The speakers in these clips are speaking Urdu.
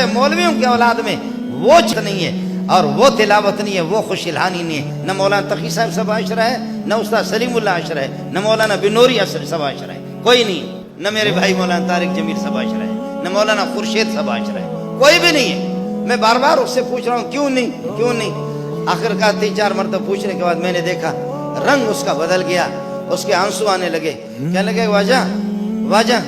مولویوں کی اولاد میں وہ چیز نہیں ہے اور وہ تلاوت نہیں ہے، وہ خوش الہانی نہیں ہے۔ نہ مولانا تقی صاحب سبا عشرہ ہے، نہ استاد سلیم اللہ عشرہ ہے، نہ مولانا بنوری سبا عشرہ ہے، کوئی نہیں۔ نہ میرے بھائی مولانا طارق جمیل سبا عشرہ ہے، نہ مولانا خورشید سبا عشرہ ہے، کوئی بھی نہیں ہے۔ میں بار بار اس سے پوچھ رہا ہوں کیوں نہیں۔ آخر کا 3-4 مرتبہ پوچھنے کے بعد میں نے دیکھا رنگ اس کا بدل گیا، اس کے آنسو آنے لگے، کہنے لگے واجہ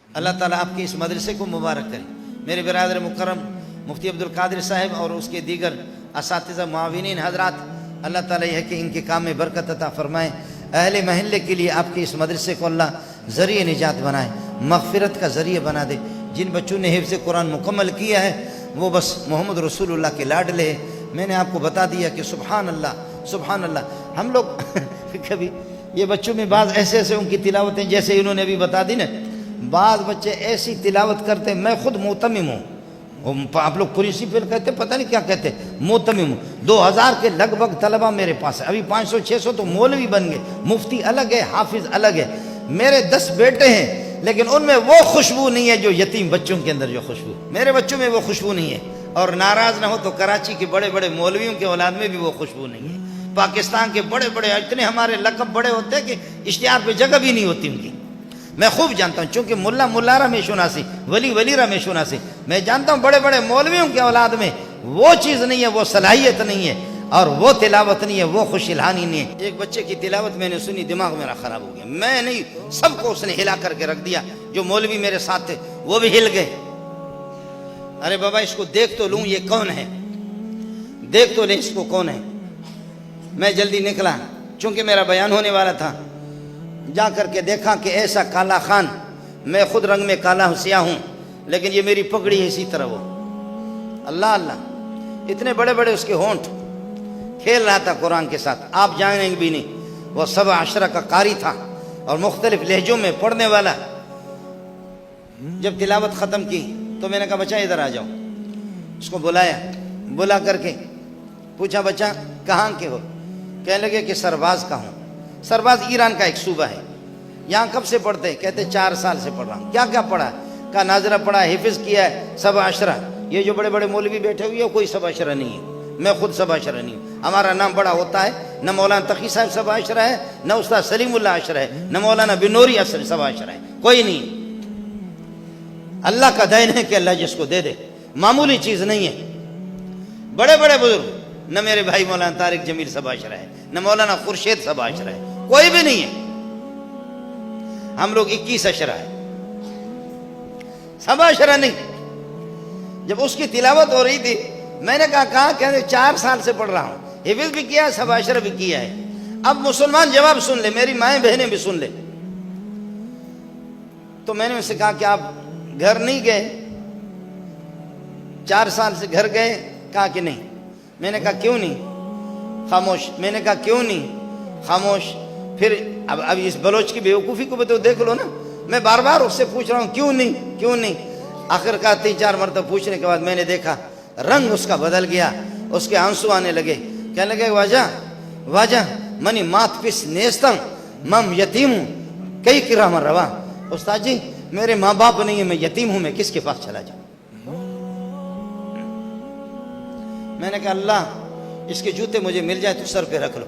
اللہ تعالیٰ آپ کے اس مدرسے کو مبارک کرے۔ میرے برادر مکرم مفتی عبدالقادر صاحب اور اس کے دیگر اساتذہ معاونین حضرات، اللہ تعالیٰ یہ ہے کہ ان کے کام میں برکت عطا فرمائے۔ اہل محلے کے لیے آپ کے اس مدرسے کو اللہ ذریعہ نجات بنائے، مغفرت کا ذریعہ بنا دے۔ جن بچوں نے حفظ قرآن مکمل کیا ہے وہ بس محمد رسول اللہ کے لاڈلے ہیں۔ میں نے آپ کو بتا دیا کہ سبحان اللہ ہم لوگ کبھی یہ بچوں میں بعض ایسے ان کی تلاوتیں جیسے انہوں نے ابھی بتا دی نا، بعض بچے ایسی تلاوت کرتے ہیں، میں خود موتمم ہوں، آپ لوگ پرنسپل کہتے پتہ نہیں کیا کہتے، موتمم ہوں۔ 2000 کے لگ بھگ طلبہ میرے پاس ہے، ابھی 500-600 تو مولوی بن گئے، مفتی الگ ہے، حافظ الگ ہے۔ میرے 10 بیٹے ہیں لیکن ان میں وہ خوشبو نہیں ہے جو یتیم بچوں کے اندر جو خوشبو، میرے بچوں میں وہ خوشبو نہیں ہے۔ اور ناراض نہ ہو تو کراچی کے بڑے بڑے مولویوں کے اولاد میں بھی وہ خوشبو نہیں ہے۔ پاکستان کے بڑے بڑے اتنے ہمارے لقب بڑے ہوتے ہیں کہ اشتہار پہ جگہ بھی نہیں ہوتی ان کی۔ میں خوب جانتا ہوں، چونکہ ملا رہا میں شناسی، ولی رہا میں شناسی، میں جانتا ہوں بڑے بڑے مولویوں کے اولاد میں وہ چیز نہیں ہے، وہ صلاحیت نہیں ہے اور وہ تلاوت نہیں ہے، وہ خوش الہانی نہیں ہے۔ ایک بچے کی تلاوت میں نے سنی، دماغ میرا خراب ہو گیا، میں نہیں، سب کو اس نے ہلا کر کے رکھ دیا، جو مولوی میرے ساتھ تھے وہ بھی ہل گئے۔ ارے بابا اس کو دیکھ تو لوں، یہ کون ہے، دیکھ تو لیں اس کو کون ہے۔ میں جلدی نکلا چونکہ میرا بیان ہونے والا تھا، جا کر کے دیکھا کہ ایسا کالا خان، میں خود رنگ میں کالا سیاہ ہوں لیکن یہ میری پگڑی ہے اسی طرح وہ، اللہ اتنے بڑے بڑے اس کے ہونٹ، کھیل رہا تھا قرآن کے ساتھ، آپ جانیں گے بھی نہیں۔ وہ 17 کا قاری تھا اور مختلف لہجوں میں پڑھنے والا۔ جب تلاوت ختم کی تو میں نے کہا بچہ ادھر آ جاؤ، اس کو بلایا، بلا کر کے پوچھا بچہ کہاں کے ہو؟ کہنے لگے کہ سرباز کا ہوں۔ سرباز ایران کا ایک صوبہ ہے، یہاں کب سے پڑھتے؟ کہتے 4 سال سے پڑھ رہا ہوں۔ کیا پڑھا؟ کہا ناظرہ پڑھا، حفظ کیا ہے، سبع عشرہ۔ یہ جو بڑے بڑے مولوی بیٹھے ہوئے کوئی سبع عشرہ نہیں ہے، میں خود سبع عشرہ نہیں ہوں۔ ہمارا نام بڑا ہوتا ہے، نہ مولانا تقی صاحب سبع عشرہ ہے، نہ استاد سلیم اللہ عشرہ ہے، نہ مولانا بنوری سبع عشرہ ہے، کوئی نہیں۔ اللہ کا دین ہے کہ اللہ جس کو دے دے، معمولی چیز نہیں ہے۔ بڑے بڑے بزرگ، نہ میرے بھائی مولانا طارق جمیل سبع عشرہ ہے، نہ مولانا خورشید سبع عشرہ ہے، کوئی بھی نہیں ہے۔ ہم لوگ 21 عشرہ ہے، سبع عشرہ نہیں۔ جب اس کی تلاوت ہو رہی تھی میں نے کہا کہ 4 سال سے پڑھ رہا ہوں، حفظ بھی کیا ہے، سبع عشرہ بھی کیا ہے۔ اب مسلمان جواب سن لے، میری مائیں بہنیں بھی سن لے۔ تو میں نے ان سے کہا کہ آپ گھر نہیں گئے؟ 4 سال سے گھر گئے؟ کہا کہ نہیں۔ میں نے کہا کیوں نہیں؟ خاموش۔ میں نے کہا کیوں نہیں؟ خاموش۔ پھر اب اس بلوچ کی بیوقوفی کو بھی تو دیکھ لو نا، میں بار بار اس سے پوچھ رہا ہوں کیوں نہیں۔ آخر کا 3-4 مرتبہ پوچھنے کے بعد میں نے دیکھا رنگ اس کا بدل گیا، اس کے آنسو آنے لگے، کہنے لگے واجہ منی مات پس نیستم مم یتیم ہوں کئی کرام روا۔ استاد جی میرے ماں باپ نہیں ہیں، میں یتیم ہوں، میں کس کے پاس چلا جاؤں؟ میں نے کہا اللہ اس کے جوتے مجھے مل جائے تو سر پہ رکھ لو۔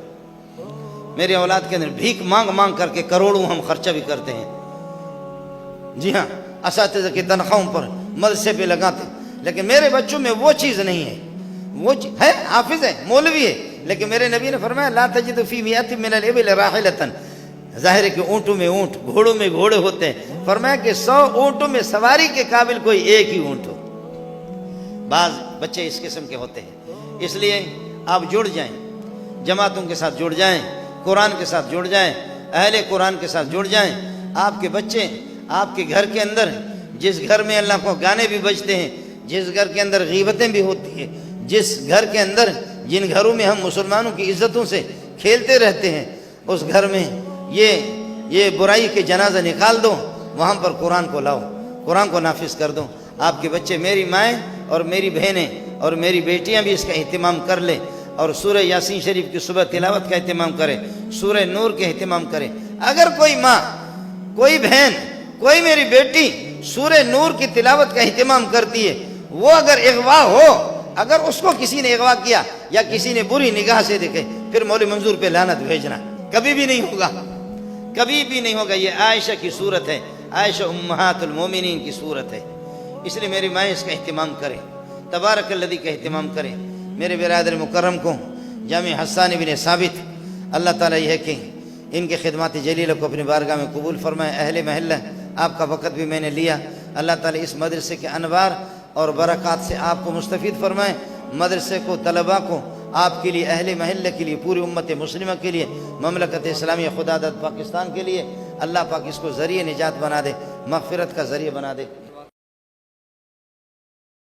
میرے اولاد کے اندر بھیک مانگ کر کے کروڑوں ہم خرچہ بھی کرتے ہیں، جی ہاں، اساتذہ کی تنخواہوں پر مدرسے پہ لگاتے، لیکن میرے بچوں میں وہ چیز نہیں ہے۔ وہ ہے حافظ ہے، مولوی ہے، لیکن میرے نبی نے فرمایا لا تجد فی مئۃ من الابل راحلۃ، ظاہر ہے کہ اونٹوں میں اونٹ، گھوڑوں میں گھوڑے ہوتے ہیں، فرمایا کہ 100 اونٹوں میں سواری کے قابل کوئی ایک ہی اونٹ ہو۔ بعض بچے اس قسم کے ہوتے ہیں، اس لیے آپ جڑ جائیں، جماعتوں کے ساتھ جڑ جائیں، قرآن کے ساتھ جڑ جائیں، اہل قرآن کے ساتھ جڑ جائیں۔ آپ کے بچے آپ کے گھر کے اندر، جس گھر میں اللہ کو گانے بھی بجتے ہیں، جس گھر کے اندر غیبتیں بھی ہوتی ہیں، جس گھر کے اندر، جن گھروں میں ہم مسلمانوں کی عزتوں سے کھیلتے رہتے ہیں، اس گھر میں یہ برائی کے جنازہ نکال دو، وہاں پر قرآن کو لاؤ، قرآن کو نافذ کر دو۔ آپ کے بچے، میری مائیں اور میری بہنیں اور میری بیٹیاں بھی اس کا اہتمام کر لیں، اور سورہ یاسین شریف کی صبح تلاوت کا اہتمام کرے، سورہ نور کے اہتمام کرے۔ اگر کوئی ماں، کوئی بہن، کوئی میری بیٹی سورہ نور کی تلاوت کا اہتمام کرتی ہے، وہ اگر اغوا ہو، اگر اس کو کسی نے اغوا کیا یا کسی نے بری نگاہ سے دیکھے، پھر مولوی منظور پہ لعنت بھیجنا کبھی بھی نہیں ہوگا، کبھی بھی نہیں ہوگا۔ یہ عائشہ کی صورت ہے، عائشہ امہات المومنین کی صورت ہے۔ اس لیے میری مائیں اس کا اہتمام کریں، تبارک الذی کا اہتمام کریں۔ میرے برادر مکرم کو جامع حسان بن ثابت، اللہ تعالیٰ یہ ہے کہ ان کے خدمات جلیلہ کو اپنی بارگاہ میں قبول فرمائے۔ اہل محلہ، آپ کا وقت بھی میں نے لیا، اللہ تعالیٰ اس مدرسے کے انوار اور برکات سے آپ کو مستفید فرمائے۔ مدرسے کو، طلباء کو، آپ کے لیے، اہل محلہ کے لیے، پوری امت مسلمہ کے لیے، مملکت اسلامیہ خدا داد پاکستان کے لیے اللہ پاک اس کو ذریعہ نجات بنا دے، مغفرت کا ذریعہ بنا دے۔